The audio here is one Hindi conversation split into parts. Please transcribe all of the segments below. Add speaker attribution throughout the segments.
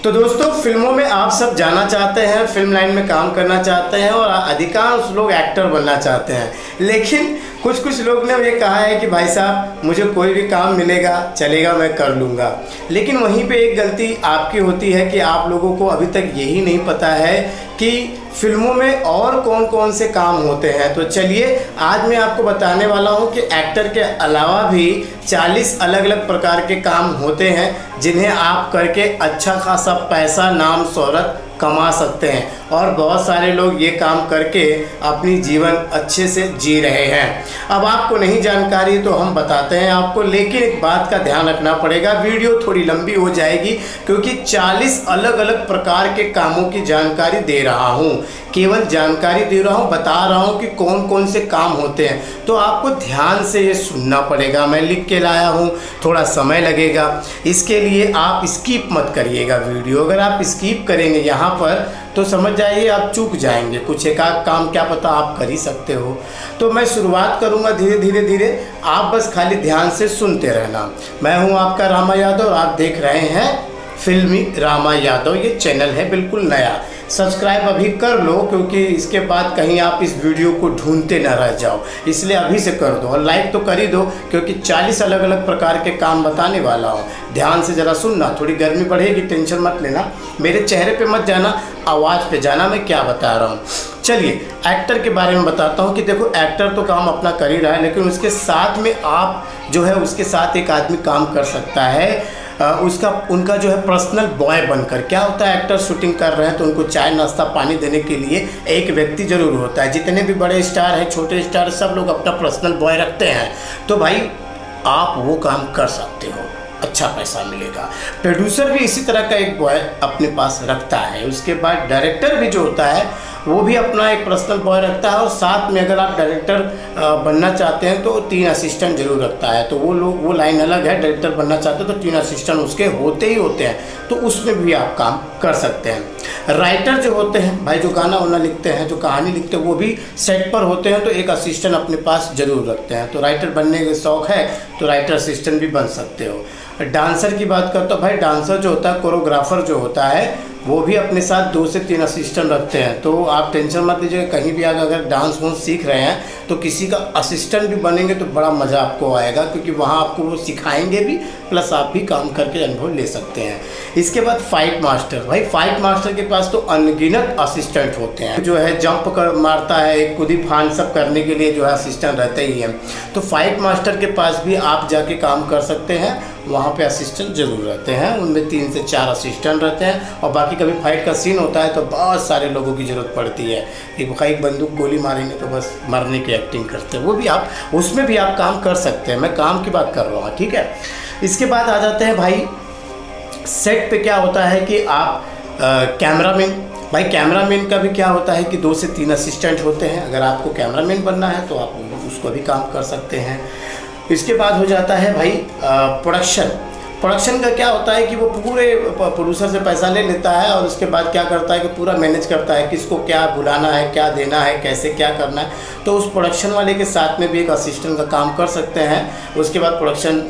Speaker 1: तो दोस्तों, फिल्मों में आप सब जाना चाहते हैं, फिल्म लाइन में काम करना चाहते हैं और अधिकांश लोग एक्टर बनना चाहते हैं। लेकिन कुछ लोग ने ये कहा है कि भाई साहब मुझे कोई भी काम मिलेगा चलेगा, मैं कर लूँगा। लेकिन वहीं पे एक गलती आपकी होती है कि आप लोगों को अभी तक यही नहीं पता है कि फिल्मों में और कौन कौन से काम होते हैं। तो चलिए आज मैं आपको बताने वाला हूं कि एक्टर के अलावा भी 40 अलग अलग प्रकार के काम होते हैं जिन्हें आप करके अच्छा खासा पैसा, नाम, शोहरत कमा सकते हैं। और बहुत सारे लोग ये काम करके अपनी जीवन अच्छे से जी रहे हैं। अब आपको नहीं जानकारी तो हम बताते हैं आपको, लेकिन एक बात का ध्यान रखना पड़ेगा, वीडियो थोड़ी लंबी हो जाएगी क्योंकि 40 अलग अलग प्रकार के कामों की जानकारी दे रहा हूँ। केवल जानकारी दे रहा हूँ, बता रहा हूँ कि कौन कौन से काम होते हैं। तो आपको ध्यान से ये सुनना पड़ेगा। मैं लिख के लाया हूँ, थोड़ा समय लगेगा, इसके लिए आप स्किप मत करिएगा वीडियो। अगर आप स्किप करेंगे यहाँ पर तो समझ जाइए आप चूक जाएंगे। कुछ एक आध काम क्या पता आप कर ही सकते हो। तो मैं शुरुआत करूँगा धीरे, आप बस खाली ध्यान से सुनते रहना। मैं हूँ आपका रामा यादव और आप देख रहे हैं फिल्मी रामा यादव। ये चैनल है बिल्कुल नया, सब्सक्राइब अभी कर लो क्योंकि इसके बाद कहीं आप इस वीडियो को ढूंढते ना रह जाओ, इसलिए अभी से कर दो। और लाइक तो कर ही दो क्योंकि 40 अलग अलग प्रकार के काम बताने वाला हूँ। ध्यान से ज़रा सुनना। थोड़ी गर्मी बढ़ेगी, टेंशन मत लेना, मेरे चेहरे पे मत जाना, आवाज़ पे जाना मैं क्या बता रहा हूँ। चलिए एक्टर के बारे में बताता हूँ कि देखो, एक्टर तो काम अपना कर ही रहा है, लेकिन उसके साथ में आप जो है उसके साथ एक आदमी काम कर सकता है उनका जो है पर्सनल बॉय बनकर। क्या होता है, एक्टर शूटिंग कर रहे हैं तो उनको चाय नाश्ता पानी देने के लिए एक व्यक्ति ज़रूर होता है। जितने भी बड़े स्टार हैं, छोटे स्टार, सब लोग अपना पर्सनल बॉय रखते हैं। तो भाई आप वो काम कर सकते हो, अच्छा पैसा मिलेगा। प्रोड्यूसर भी इसी तरह का एक बॉय अपने पास रखता है। उसके बाद डायरेक्टर भी जो होता है वो भी अपना एक पर्सनल बॉय रखता है। और साथ में अगर आप डायरेक्टर बनना चाहते हैं तो 3 असिस्टेंट जरूर रखता है। तो वो लाइन अलग है। डायरेक्टर बनना चाहते हैं तो 3 असिस्टेंट उसके होते ही होते हैं, तो उसमें भी आप काम कर सकते हैं। राइटर जो होते हैं भाई, जो गाना वाना लिखते हैं, जो कहानी लिखते हैं, वो भी सेट पर होते हैं तो एक असिस्टेंट अपने पास जरूर रखते हैं। तो राइटर बनने का शौक़ है तो राइटर असिस्टेंट भी बन सकते हो। डांसर की बात करता हूँ भाई, डांसर जो होता है, कोरियोग्राफर जो होता है, वो भी अपने साथ 2 से 3 असिस्टेंट रखते हैं। तो आप टेंशन मत लीजिए, कहीं भी अगर डांस वांस सीख रहे हैं तो किसी का असिस्टेंट भी बनेंगे तो बड़ा मज़ा आपको आएगा, क्योंकि वहाँ आपको वो सिखाएंगे भी, प्लस आप भी काम करके अनुभव ले सकते हैं। इसके बाद फाइट मास्टर, भाई फाइट मास्टर के पास तो अनगिनत असिस्टेंट होते हैं। जो है जंप कर मारता है, एक कूदी फान सब करने के लिए जो है असिस्टेंट रहते ही हैं। तो फाइट मास्टर के पास भी आप जाके काम कर सकते हैं, वहाँ पे असिस्टेंट जरूर रहते हैं। उनमें 3 से 4 असिस्टेंट रहते हैं। और बाकी कभी फाइट का सीन होता है तो बहुत सारे लोगों की ज़रूरत पड़ती है। एक बंदूक गोली मारेंगे तो बस मरने की एक्टिंग करते हैं, वो भी आप उसमें भी आप काम कर सकते हैं। मैं काम की बात कर रहा हूँ, ठीक है। इसके बाद आ जाते हैं भाई सेट पे। क्या होता है कि आप कैमरामैन, भाई कैमरामैन का भी क्या होता है कि 2 से 3 असिस्टेंट होते हैं। अगर आपको कैमरामैन बनना है तो आप उसको भी काम कर सकते हैं। इसके बाद हो जाता है भाई प्रोडक्शन का क्या होता है कि वो पूरे प्रोड्यूसर से पैसा ले लेता है और उसके बाद क्या करता है कि पूरा मैनेज करता है, किसको क्या बुलाना है, क्या देना है, कैसे क्या करना है। तो उस प्रोडक्शन वाले के साथ में भी एक असिस्टेंट का काम कर सकते हैं। उसके बाद प्रोडक्शन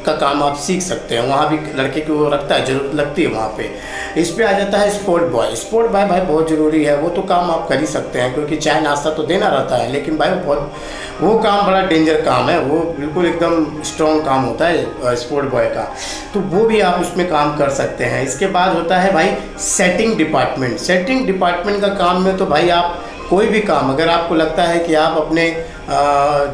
Speaker 1: का काम आप सीख सकते हैं, वहाँ भी लड़के की वो रखता है, ज़रूरत लगती है वहाँ पे। इस पे आ जाता है स्पोर्ट बॉय भाई बहुत ज़रूरी है। वो तो काम आप कर ही सकते हैं क्योंकि चाय नाश्ता तो देना रहता है, लेकिन भाई वो काम बड़ा डेंजर काम है। वो बिल्कुल एकदम स्ट्रॉन्ग काम होता है स्पोर्ट बॉय का, तो वो भी आप उसमें काम कर सकते हैं। इसके बाद होता है भाई सेटिंग डिपार्टमेंट का काम में तो भाई आप कोई भी काम, अगर आपको लगता है कि आप अपने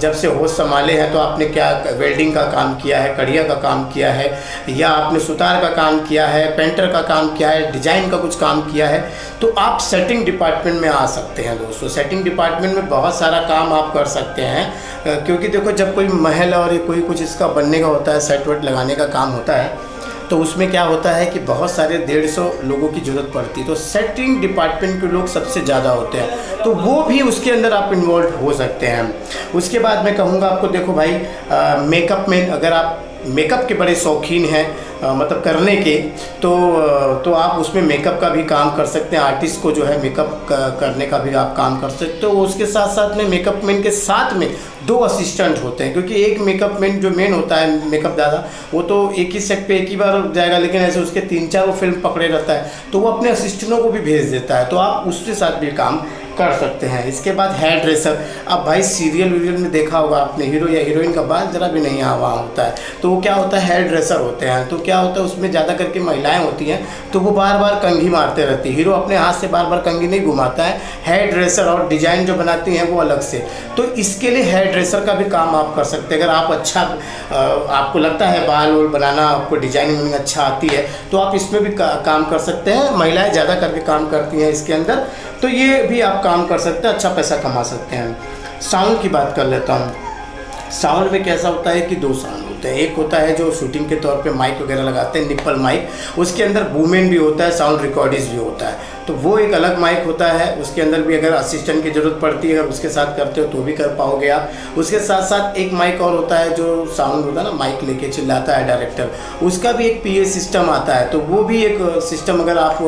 Speaker 1: जब से होश संभाले हैं तो आपने क्या वेल्डिंग का काम किया है, कढ़िया का काम किया है, या आपने सुतार का काम किया है, पेंटर का काम किया है, डिजाइन का कुछ काम किया है, तो आप सेटिंग डिपार्टमेंट में आ सकते हैं दोस्तों। सेटिंग डिपार्टमेंट में बहुत सारा काम आप कर सकते हैं, क्योंकि देखो जब कोई महल और कोई कुछ इसका बनने का होता है, सेट वेट लगाने का काम होता है, तो उसमें क्या होता है कि बहुत सारे 150 लोगों की ज़रूरत पड़ती है। तो सेटिंग डिपार्टमेंट के लोग सबसे ज़्यादा होते हैं, तो वो भी उसके अंदर आप इन्वॉल्व हो सकते हैं। उसके बाद मैं कहूँगा आपको, देखो भाई मेकअप में, अगर आप मेकअप के बड़े शौकीन हैं मतलब करने के, तो आप उसमें मेकअप का भी काम कर सकते हैं। आर्टिस्ट को जो है मेकअप करने का भी आप काम कर सकते हो। उसके साथ साथ में मेकअप मैन के साथ में 2 असिस्टेंट होते हैं, क्योंकि एक मेकअप मैन जो मेन होता है मेकअप दादा, वो तो एक ही सेट पे एक ही बार जाएगा, लेकिन ऐसे उसके 3-4 वो फिल्म पकड़े रहता है, तो वो अपने असिस्टेंटों को भी भेज देता है, तो आप उसके साथ भी काम कर सकते हैं। इसके बाद हेयर ड्रेसर। अब भाई सीरियल वीरियल में देखा होगा आपने, हीरो या हीरोइन का बाल जरा भी नहीं वहाँ होता है, तो वो क्या होता है, हेयर ड्रेसर होते हैं। तो क्या होता है उसमें ज़्यादा करके महिलाएं होती हैं, तो वो बार बार कंघी मारते रहती है। हीरो अपने हाथ से बार बार कंघी नहीं घुमाता है, हेयर ड्रेसर और डिजाइन जो बनाती हैं वो अलग से। तो इसके लिए हेयर ड्रेसर का भी काम आप कर सकते हैं। अगर आप अच्छा आपको लगता है बाल वाल बनाना, आपको डिजाइनिंग अच्छा आती है, तो आप इसमें भी काम कर सकते हैं। महिलाएं ज़्यादा करके काम करती हैं इसके अंदर, तो ये भी आप काम कर सकते हैं, अच्छा पैसा कमा सकते हैं। साउंड की बात कर लेता हूँ। साउंड में कैसा होता है कि 2 साउंड होते हैं। एक होता है जो शूटिंग के तौर पे माइक वगैरह लगाते हैं, निप्पल माइक, उसके अंदर बूमेन भी होता है, साउंड रिकॉर्डिस्ट भी होता है, तो वो एक अलग माइक होता है। उसके अंदर भी अगर असिस्टेंट की ज़रूरत पड़ती है, अगर उसके साथ करते हो तो भी कर पाओगे आप। उसके साथ साथ एक माइक और होता है जो साउंड होता है ना, माइक लेके चिल्लाता है डायरेक्टर, उसका भी एक PA सिस्टम आता है, तो वो भी एक सिस्टम अगर आप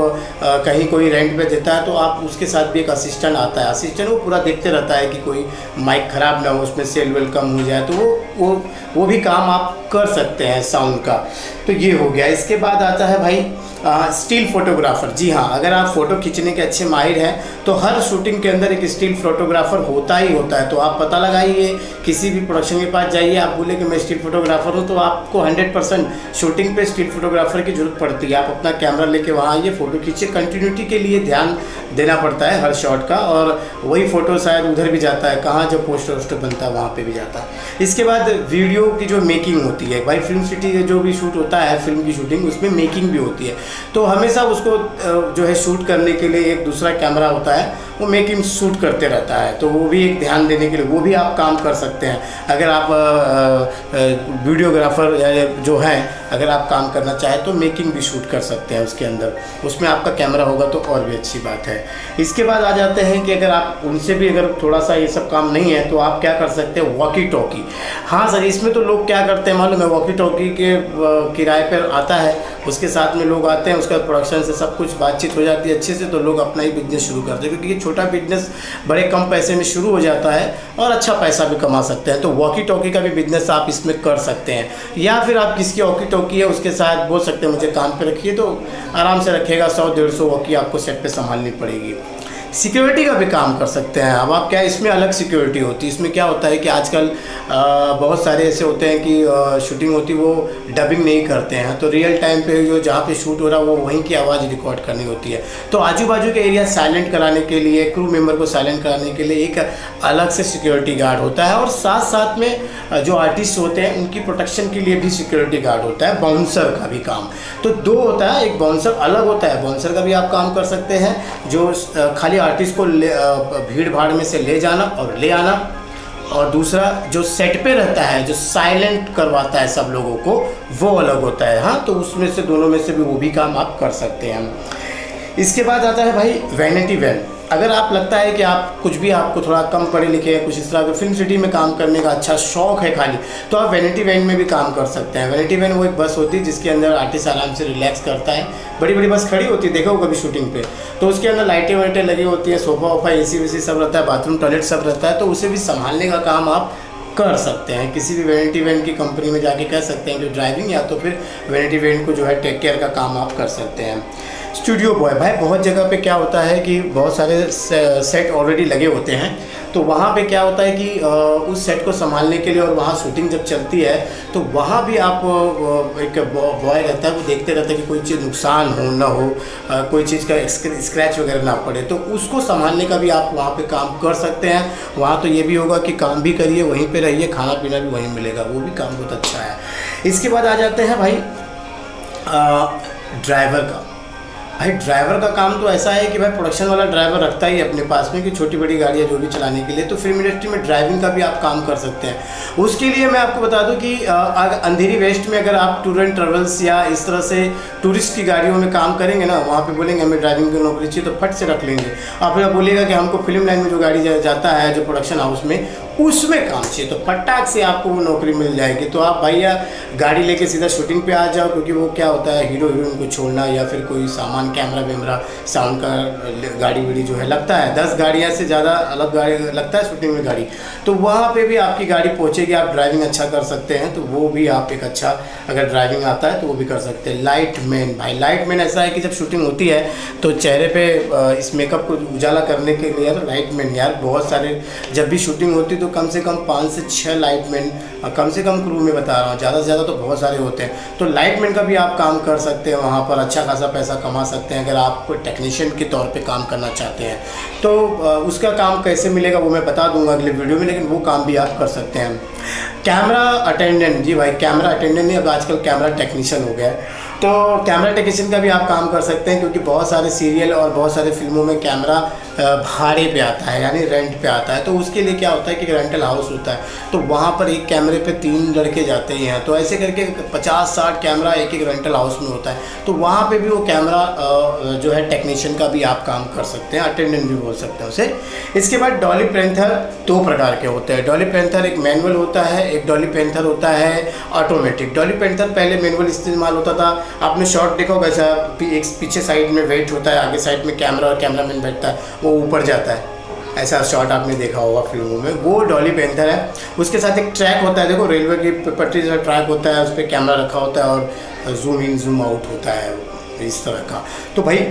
Speaker 1: कहीं कोई रेंट पे देता है तो आप उसके साथ भी एक असिस्टेंट आता है। असिस्टेंट वो पूरा देखते रहता है कि कोई माइक ख़राब ना हो, उसमें सेल वेल कम हो जाए, तो वो भी काम आप कर सकते हैं साउंड का। तो ये हो गया। इसके बाद आता है भाई स्टिल फोटोग्राफर। जी हाँ, अगर आप फ़ोटो खींचने के अच्छे माहिर हैं तो हर शूटिंग के अंदर एक स्टिल फोटोग्राफर होता ही होता है। तो आप पता लगाइए, किसी भी प्रोडक्शन के पास जाइए, आप बोले कि मैं स्टिल फोटोग्राफर हूँ, तो आपको 100% शूटिंग पे स्टिल फोटोग्राफर की ज़रूरत पड़ती है। आप अपना कैमरा लेके वहाँ आइए, फ़ोटो खींचिए। कंटिन्यूटी के लिए ध्यान देना पड़ता है हर शॉट का, और वही फ़ोटो शायद उधर भी जाता है, कहाँ जो पोस्टर वोस्टर बनता है वहाँ पर भी जाता है। इसके बाद वीडियो की जो मेकिंग होती है भाई, फिल्म सिटी जो भी शूट होता है, फिल्म की शूटिंग, उसमें मेकिंग भी होती है। तो हमेशा उसको जो है शूट करने के लिए एक दूसरा कैमरा होता है, वो मेकिंग शूट करते रहता है, तो वो भी एक ध्यान देने के लिए वो भी आप काम कर सकते हैं। अगर आप वीडियोग्राफर जो हैं, अगर आप काम करना चाहें तो मेकिंग भी शूट कर सकते हैं उसके अंदर, उसमें आपका कैमरा होगा तो और भी अच्छी बात है। इसके बाद आ जाते हैं कि अगर आप उनसे भी अगर थोड़ा सा ये सब काम नहीं है तो आप क्या कर सकते हैं, वॉकी टॉकी। हाँ सर, इसमें तो लोग क्या करते हैं मालूम है, वॉकी टॉकी के किराए पर आता है, उसके साथ में लोग आते हैं, उसका प्रोडक्शन से सब कुछ बातचीत हो जाती है अच्छे से, तो लोग अपना ही बिजनेस शुरू करते हैं, क्योंकि ये छोटा बिजनेस बड़े कम पैसे में शुरू हो जाता है और अच्छा पैसा भी कमा सकते हैं। तो वॉकी टॉकी का भी बिजनेस आप इसमें कर सकते हैं, या फिर आप किसकी वॉकी टॉकी है उसके साथ बोल सकते हैं मुझे काम पे रखिए, तो आराम से रखेगा। 100-150 वॉकी आपको सेट पे संभालनी पड़ेगी। सिक्योरिटी का भी काम कर सकते हैं। अब आप क्या, इसमें अलग सिक्योरिटी होती है। इसमें क्या होता है कि आजकल बहुत सारे ऐसे होते हैं कि शूटिंग होती है वो डबिंग नहीं करते हैं, तो रियल टाइम पे जो जहाँ पे शूट हो रहा है वो वहीं की आवाज़ रिकॉर्ड करनी होती है। तो आजू बाजू के एरिया साइलेंट कराने के लिए, क्रू मेंबर को साइलेंट कराने के लिए एक अलग से सिक्योरिटी गार्ड होता है, और साथ साथ में जो आर्टिस्ट होते हैं उनकी प्रोटेक्शन के लिए भी सिक्योरिटी गार्ड होता है। बाउंसर का भी काम तो 2 होता है, एक बाउंसर अलग होता है, बाउंसर का भी आप काम कर सकते हैं, जो खाली आर्टिस्ट को भीड़ भाड़ में से ले जाना और ले आना, और दूसरा जो सेट पे रहता है जो साइलेंट करवाता है सब लोगों को, वो अलग होता है। हाँ, तो उसमें से दोनों में से भी वो भी काम आप कर सकते हैं। इसके बाद आता है भाई वैनिटी वैन। अगर आप लगता है कि आप कुछ भी, आपको थोड़ा कम पढ़े लिखे हैं, कुछ इस तरह का फिल्म सिटी में काम करने का अच्छा शौक है खाली, तो आप वैनिटी वैन में भी काम कर सकते हैं। वैनिटी वैन वो एक बस होती है जिसके अंदर आर्टिस्ट आराम से रिलैक्स करता है। बड़ी बड़ी बस खड़ी होती है, देखो कभी शूटिंग पे, तो उसके अंदर लाइटें वाइटें लगी होती है, सोफा वोफा AC वेसी सब रहता है, बाथरूम टॉयलेट सब रहता है, तो उसे भी संभालने का काम आप कर सकते हैं। किसी भी वैनिटी वैन की कंपनी में जाके कह सकते हैं कि ड्राइविंग, या तो फिर वैनिटी वैन को जो है टेक केयर का काम आप कर सकते हैं। स्टूडियो बॉय, भाई बहुत जगह पे क्या होता है कि बहुत सारे सेट ऑलरेडी लगे होते हैं, तो वहाँ पे क्या होता है कि उस सेट को संभालने के लिए, और वहाँ शूटिंग जब चलती है तो वहाँ भी आप एक बॉय रहता है, वो देखते रहता है कि कोई चीज़ नुकसान हो ना हो, कोई चीज़ का स्क्रैच वगैरह ना पड़े, तो उसको संभालने का भी आप वहाँ पे काम कर सकते हैं। वहाँ तो ये भी होगा कि काम भी करिए, वहीं पे रहिए, खाना पीना भी वहीं मिलेगा, वो भी काम बहुत अच्छा है। इसके बाद आ जाते हैं भाई ड्राइवर का। भाई ड्राइवर का काम तो ऐसा है कि भाई प्रोडक्शन वाला ड्राइवर रखता ही अपने पास में कि छोटी बड़ी गाड़ियाँ जो भी चलाने के लिए, तो फिल्म इंडस्ट्री में ड्राइविंग का भी आप काम कर सकते हैं। उसके लिए मैं आपको बता दूं कि अंधेरी वेस्ट में अगर आप टूर एंड ट्रेवल्स या इस तरह से टूरिस्ट की गाड़ियों में काम करेंगे ना, वहाँ पे बोलेंगे हमें ड्राइविंग की नौकरी चाहिए, तो फट से रख लेंगे। आप फिर बोलिएगा कि हमको फिल्म लाइन में जो गाड़ी जाता है जो प्रोडक्शन हाउस में, उसमें काम चाहिए तो फटाक से आपको वो नौकरी मिल जाएगी। तो आप भैया गाड़ी लेके सीधा शूटिंग पे आ जाओ, क्योंकि वो क्या होता है हीरो हीरोइन को छोड़ना या फिर कोई सामान कैमरा वैमरा साउंड का गाड़ी वाड़ी जो है लगता है 10 गाड़ियाँ से ज़्यादा अलग गाड़ी लगता है शूटिंग में गाड़ी, तो वहाँ पे भी आपकी गाड़ी पहुँचेगी। आप ड्राइविंग अच्छा कर सकते हैं तो वो भी आप एक अच्छा अगर ड्राइविंग आता है तो वो भी कर सकते हैं। लाइट मैन, भाई लाइट मैन ऐसा है कि जब शूटिंग होती है तो चेहरे पे इस मेकअप को उजाला करने के लिए यार लाइट मैन यार बहुत सारे, जब भी शूटिंग होती तो कम से कम 5 से 6 लाइटमैन कम से कम क्रू में बता रहा हूँ, ज़्यादा से ज़्यादा तो बहुत सारे होते हैं। तो लाइटमैन का भी आप काम कर सकते हैं, वहाँ पर अच्छा खासा पैसा कमा सकते हैं अगर आप कोई टेक्नीशियन के तौर पे काम करना चाहते हैं। तो उसका काम कैसे मिलेगा वो मैं बता दूंगा अगले वीडियो में, लेकिन वो काम भी आप कर सकते हैं। कैमरा अटेंडेंट, जी भाई कैमरा अटेंडेंट नहीं, अब आजकल कैमरा टेक्नीशियन हो गया है। तो कैमरा टेक्नीशियन का भी आप काम कर सकते हैं, क्योंकि बहुत सारे सीरियल और बहुत सारे फिल्मों में कैमरा भाड़े पे आता है, यानी रेंट पे आता है। तो उसके लिए क्या होता है कि रेंटल हाउस होता है, तो वहाँ पर एक कैमरे पे 3 लड़के जाते ही हैं, तो ऐसे करके 50-60 कैमरा एक रेंटल हाउस में होता है। तो वहाँ पे भी वो कैमरा जो है टेक्नीशियन का भी आप काम कर सकते हैं, अटेंडेंट भी बोल सकते हैं उसे। इसके बाद डॉली पैंथर 2 प्रकार के होते हैं। डॉली पैंथर एक मैनुअल होता है, एक डॉली पैंथर होता है ऑटोमेटिक। डॉली पैंथर पहले मैनुअल इस्तेमाल होता था, आपने शॉट देखा होगा ऐसा एक पीछे साइड में वेट होता है, आगे साइड में कैमरा और कैमरामैन बैठता है, वो ऊपर जाता है, ऐसा शॉट आपने देखा होगा फिल्मों में, वो डॉली पैंथर है। उसके साथ एक ट्रैक होता है, देखो रेलवे की पटरी जैसा ट्रैक होता है, उस पर कैमरा रखा होता है और जूम इन जूम आउट होता है इस तरह का। तो भाई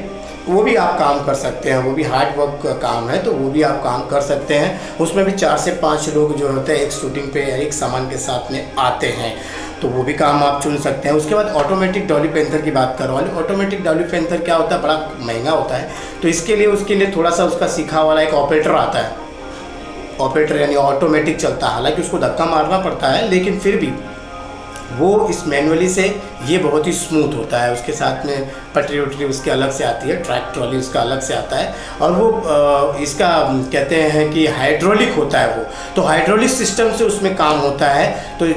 Speaker 1: वो भी आप काम कर सकते हैं, वो भी हार्ड वर्क का काम है, तो वो भी आप काम कर सकते हैं। उसमें भी 4 से 5 लोग जो होते हैं एक शूटिंग पे एक सामान के साथ में आते हैं, तो वो भी काम आप चुन सकते हैं। उसके बाद ऑटोमेटिक डॉली पैंथर की बात कर रहा हूँ। ऑटोमेटिक डॉली पैंथर क्या होता है, बड़ा महंगा होता है, तो इसके लिए थोड़ा सा उसका सीखा वाला एक ऑपरेटर आता है। ऑपरेटर यानी ऑटोमेटिक चलता है, हालांकि उसको धक्का मारना पड़ता है, लेकिन फिर भी वो इस मैनुअली से ये बहुत ही स्मूथ होता है। उसके साथ में पटरी वटरी उसके अलग से आती है, ट्रैक ट्रॉली उसका अलग से आता है, और वो इसका कहते हैं कि हाइड्रोलिक होता है वो, तो हाइड्रोलिक सिस्टम से उसमें काम होता है। तो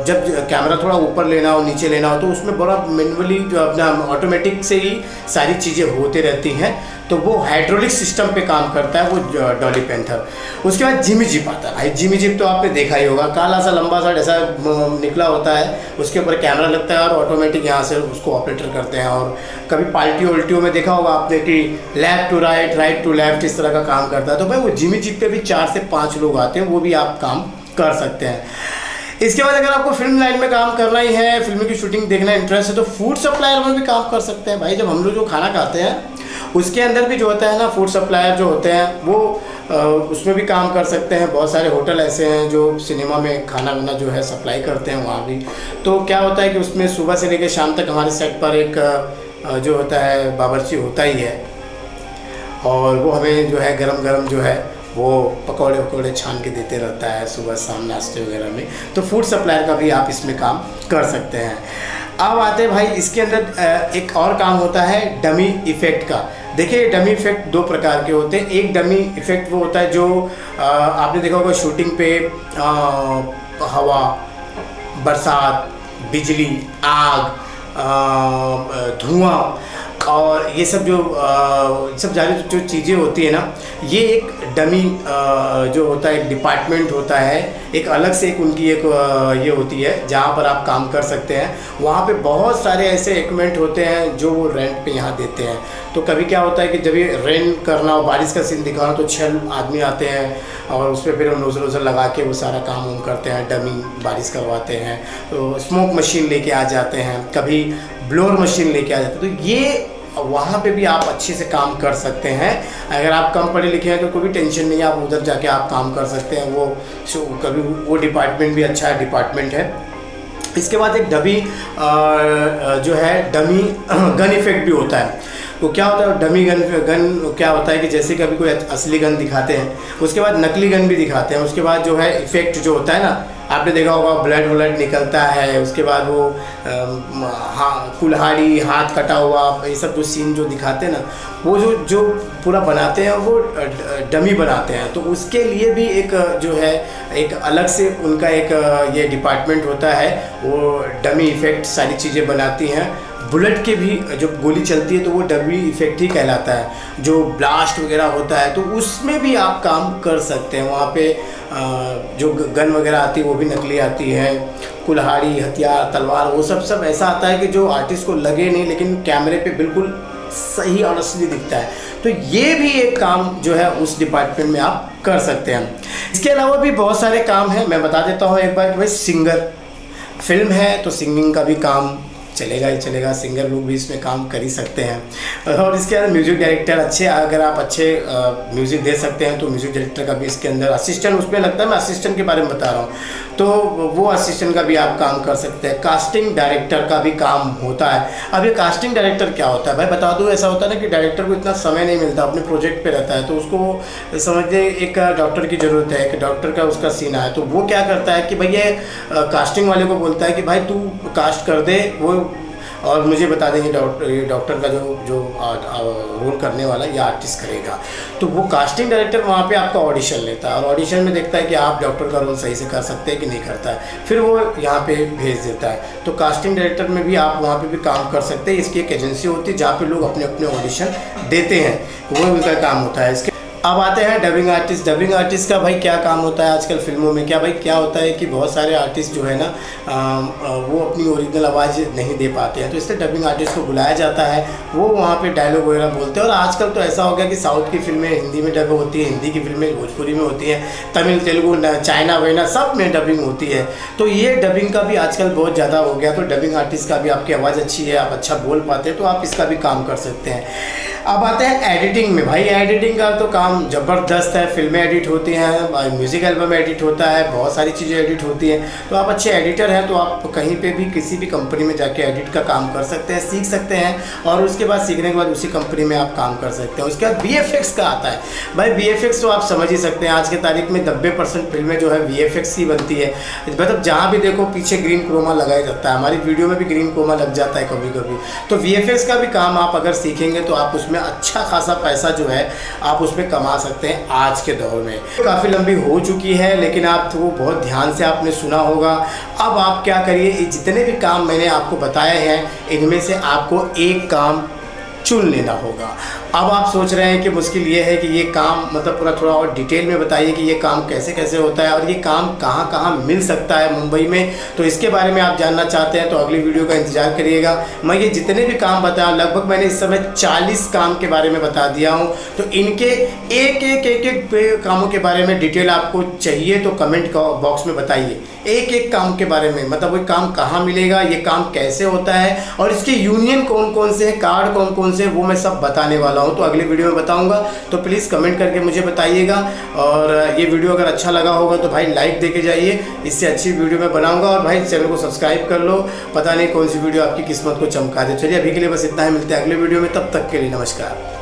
Speaker 1: जब कैमरा थोड़ा ऊपर लेना हो नीचे लेना हो तो उसमें बड़ा मैनुअली जो अपना ऑटोमेटिक से ही सारी चीज़ें होती रहती हैं, तो वो हाइड्रोलिक सिस्टम पे काम करता है वो डॉली पैंथर। उसके बाद जिमी जिप आता है। भाई जिमी जिप तो आपने देखा ही होगा, काला सा लंबा सा ऐसा निकला होता है, उसके ऊपर कैमरा लगता है और ऑटोमेटिक यहाँ से उसको ऑपरेटर करते हैं। और कभी पाल्टी उल्टियों में देखा होगा आपने कि left to right, right to left, इस तरह का काम करता है। तो भाई वो जिमी जिप पे भी 4 से 5 लोग आते हैं, वो भी आप काम कर सकते हैं। इसके बाद अगर आपको फिल्म लाइन में काम करना ही है, फिल्म की शूटिंग देखना इंटरेस्ट है, तो फूड सप्लायर में भी काम कर सकते हैं। भाई जब हम लोग जो खाना खाते हैं उसके अंदर भी जो होता है ना, फूड सप्लायर जो होते हैं वो उसमें भी काम कर सकते हैं। बहुत सारे होटल ऐसे हैं जो सिनेमा में खाना वाना जो है सप्लाई करते हैं, वहाँ भी। तो क्या होता है कि उसमें सुबह से लेकर शाम तक हमारे सेट पर एक जो होता है बावर्ची होता ही है, और वो हमें जो है गरम गरम जो है वो पकौड़े वकौड़े छान के देते रहता है सुबह शाम नाश्ते वगैरह में। तो फूड सप्लायर का भी आप इसमें काम कर सकते हैं। अब आते हैं भाई इसके अंदर एक और काम होता है डमी इफ़ेक्ट का। देखिए डमी इफ़ेक्ट 2 प्रकार के होते हैं। एक डमी इफ़ेक्ट वो होता है जो आपने देखा होगा शूटिंग पे हवा, बरसात, बिजली, आग, धुआं और ये सब जो सब सारी जो चीज़ें होती है ना, ये एक डमी जो होता है एक डिपार्टमेंट होता है, एक अलग से एक उनकी एक ये होती है जहाँ पर आप काम कर सकते हैं। वहाँ पे बहुत सारे ऐसे इक्विपमेंट होते हैं जो वो रेंट पे यहाँ देते हैं। तो कभी क्या होता है कि जब ये रेंट करना हो, बारिश का सीन दिखाना, तो 6 आदमी आते हैं और उस पर फिर नोज़ल वोज़ल लगा के वो सारा काम उम करते हैं, डमी बारिश करवाते हैं। तो स्मोक मशीन लेके आ जाते हैं, कभी ब्लोअर मशीन लेके आ जाते हैं। तो ये वहाँ पे भी आप अच्छे से काम कर सकते हैं। अगर आप कम पढ़े लिखे हैं तो कोई भी टेंशन नहीं है, आप उधर जाके आप काम कर सकते हैं। वो कभी वो डिपार्टमेंट भी अच्छा डिपार्टमेंट है। इसके बाद एक डमी जो है डमी गन इफेक्ट भी होता है। तो क्या होता है डमी गन क्या होता है कि जैसे कभी कोई असली गन दिखाते हैं, उसके बाद नकली गन भी दिखाते हैं। उसके बाद जो है इफ़ेक्ट जो होता है ना, आपने देखा होगा ब्लड व्लड निकलता है, उसके बाद वो कुल्हाड़ी, हाथ कटा हुआ, ये सब जो सीन जो दिखाते हैं ना, वो जो पूरा बनाते हैं वो डमी बनाते हैं। तो उसके लिए भी एक जो है एक अलग से उनका एक ये डिपार्टमेंट होता है, वो डमी इफ़ेक्ट सारी चीज़ें बनाती हैं। बुलेट के भी जब गोली चलती है तो वो डब्ल्यू इफेक्ट ही कहलाता है। जो ब्लास्ट वगैरह होता है तो उसमें भी आप काम कर सकते हैं। वहाँ पे जो गन वगैरह आती है वो भी नकली आती है, कुल्हाड़ी, हथियार, तलवार, वो सब ऐसा आता है कि जो आर्टिस्ट को लगे नहीं लेकिन कैमरे पे बिल्कुल सही और असली दिखता है। तो ये भी एक काम जो है उस डिपार्टमेंट में आप कर सकते हैं। इसके अलावा भी बहुत सारे काम हैं, मैं बता देता हूँ एक बार कि भाई सिंगर, फिल्म है तो सिंगिंग का भी काम चलेगा ही चलेगा, सिंगर लोग भी इसमें काम कर ही सकते हैं। और इसके अंदर म्यूज़िक डायरेक्टर अच्छे, अगर आप अच्छे म्यूज़िक दे सकते हैं तो म्यूज़िक डायरेक्टर का भी इसके अंदर असिस्टेंट उसमें लगता है। मैं असिस्टेंट के बारे में बता रहा हूँ, तो वो असिस्टेंट का भी आप काम कर सकते हैं। कास्टिंग डायरेक्टर का भी काम होता है। अब ये कास्टिंग डायरेक्टर क्या होता है भाई बता दूँ। ऐसा होता है ना कि डायरेक्टर को इतना समय नहीं मिलता, अपने प्रोजेक्ट पे रहता है, तो उसको समझिए एक डॉक्टर की ज़रूरत है, एक डॉक्टर का उसका सीन है, तो वो क्या करता है कि भाई ये कास्टिंग वाले को बोलता है कि भाई तू कास्ट कर दे वो, और मुझे बता देंगे डॉक्टर का जो रोल करने वाला या आर्टिस्ट करेगा। तो वो कास्टिंग डायरेक्टर वहाँ पे आपका ऑडिशन लेता है और ऑडिशन में देखता है कि आप डॉक्टर का रोल सही से कर सकते हैं कि नहीं करता है, फिर वो यहाँ पे भेज देता है। तो कास्टिंग डायरेक्टर में भी आप वहाँ पे भी काम कर सकते हैं। इसकी एक एजेंसी होती है जहाँ पे लोग अपने अपने ऑडिशन देते हैं, वो उनका काम होता है। इसके अब आते हैं डबिंग आर्टिस्ट। डबिंग आर्टिस्ट का भाई क्या काम होता है आजकल फिल्मों में, क्या होता है कि बहुत सारे आर्टिस्ट जो है ना वो अपनी ओरिजिनल आवाज़ नहीं दे पाते हैं, तो इसलिए डबिंग आर्टिस्ट को बुलाया जाता है, वो वहाँ पे डायलॉग वगैरह बोलते हैं। और आजकल तो ऐसा हो गया कि साउथ की फिल्में हिंदी में डब होती है, हिंदी की फिल्में भोजपुरी में होती हैं, तमिल, तेलुगु, चाइना वगैरह सब में डबिंग होती है। तो ये डबिंग का भी आजकल बहुत ज़्यादा हो गया। तो डबिंग आर्टिस्ट का भी, आपकी आवाज़ अच्छी है, आप अच्छा बोल पाते हैं, तो आप इसका भी काम कर सकते हैं। अब आते हैं एडिटिंग में। भाई एडिटिंग का तो काम ज़बरदस्त है। फिल्में एडिट होती हैं, म्यूज़िक एल्बम एडिट होता है, बहुत सारी चीज़ें एडिट होती हैं। तो आप अच्छे एडिटर हैं तो आप कहीं पे भी किसी भी कंपनी में जाके एडिट का काम कर सकते हैं, सीख सकते हैं, और उसके बाद सीखने के बाद उसी कंपनी में आप काम कर सकते हैं। उसके बाद VFX का आता है। भाई VFX तो आप समझ ही सकते हैं, आज के तारीख में 90% फिल्में जो है VFX ही बनती है। मतलब जहाँ भी देखो पीछे ग्रीन क्रोमा लगाया जाता है, हमारी वीडियो में भी ग्रीन क्रोमा लग जाता है कभी कभी। तो VFX का भी काम आप अगर सीखेंगे तो आप उसमें अच्छा खासा पैसा जो है आप उसमें कमा सकते हैं आज के दौर में। काफ़ी लंबी हो चुकी है लेकिन आप वो बहुत ध्यान से आपने सुना होगा। अब आप क्या करिए, जितने भी काम मैंने आपको बताए हैं इनमें से आपको एक काम चुन लेना होगा। अब आप सोच रहे हैं कि मुश्किल ये है कि ये काम मतलब पूरा थोड़ा और डिटेल में बताइए कि ये काम कैसे कैसे होता है और ये काम कहाँ कहाँ मिल सकता है मुंबई में। तो इसके बारे में आप जानना चाहते हैं तो अगली वीडियो का इंतजार करिएगा। मैं ये जितने भी काम बताया, लगभग मैंने इस समय 40 काम के बारे में बता दिया हूँ। तो इनके एक कामों के बारे में डिटेल आपको चाहिए तो कमेंट बॉक्स में बताइए, एक काम के बारे में, मतलब वो काम कहाँ मिलेगा, ये काम कैसे होता है और इसके यूनियन कौन कौन से हैं, कार्ड कौन कौन से, वो मैं सब बताने वाला हूँ। तो अगले वीडियो में बताऊँगा, तो प्लीज़ कमेंट करके मुझे बताइएगा। और ये वीडियो अगर अच्छा लगा होगा तो भाई लाइक देके जाइए, इससे अच्छी वीडियो मैं बनाऊँगा। और भाई चैनल को सब्सक्राइब कर लो, पता नहीं कौन सी वीडियो आपकी किस्मत को चमका दे। चलिए अभी के लिए बस इतना ही, मिलते हैं अगले वीडियो में, तब तक के लिए नमस्कार।